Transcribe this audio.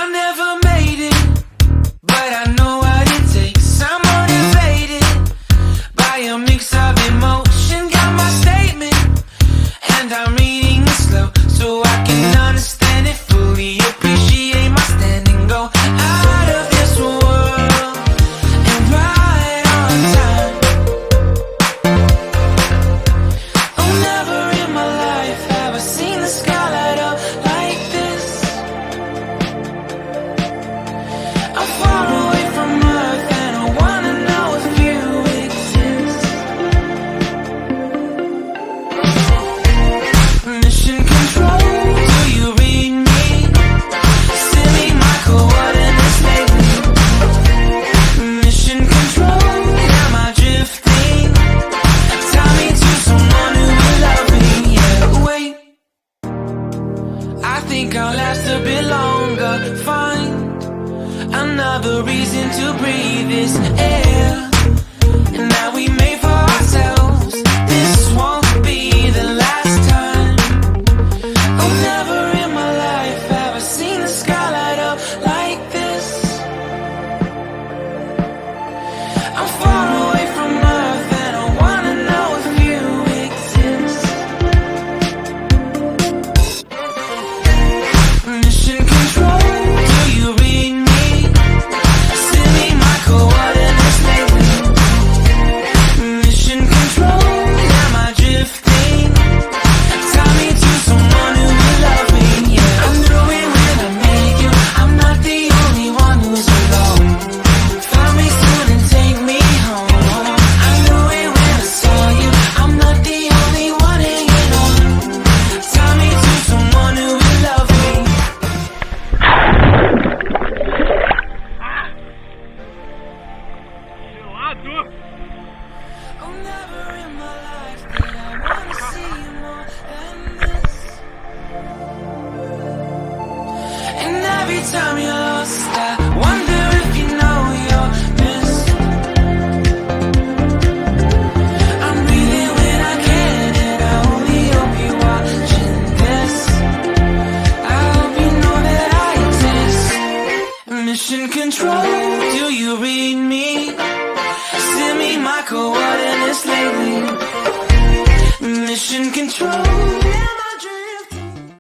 I never made it, but I know what it takes. I'm motivated by a mix of emotion. Got my statement, and I'm reading it slow so I can understand it fully. Appreciate my stand and go out of this world and right on time. Oh, never in my life have I seen the sky light up like this. I'm far away from Earth and I wanna know if you exist. Mission control, do you read me? Send me my coordinates lately. Mission control, am I drifting? Tie me to someone who will love me. Yeah, wait, I think I'll last a bit longer. Find another reason to breathe this air, and that we made for ourselves. This won't be the last time. Oh, never in my life have I seen the sky light up like this. I'm far away from Earth and I wanna know if you exist. Mission control, do you read me? Send me my coordinates lately. Mission control, am I drifting? Tie me to someone who will love me. Yeah, I knew it when I met you. I'm not the only one who's alone. Find me soon and take me home. I knew it when I saw you. I'm not the only one hanging on. Tie me to someone who will love me. Oh, never in my life did I wanna see you more than this. And every time you're lost, I wonder if you know you're missed. I'm breathing when I can, and I only hope you're watching this. I hope you know that I exist. Mission control, do you read me? Send me my coordinates lately. Mission control,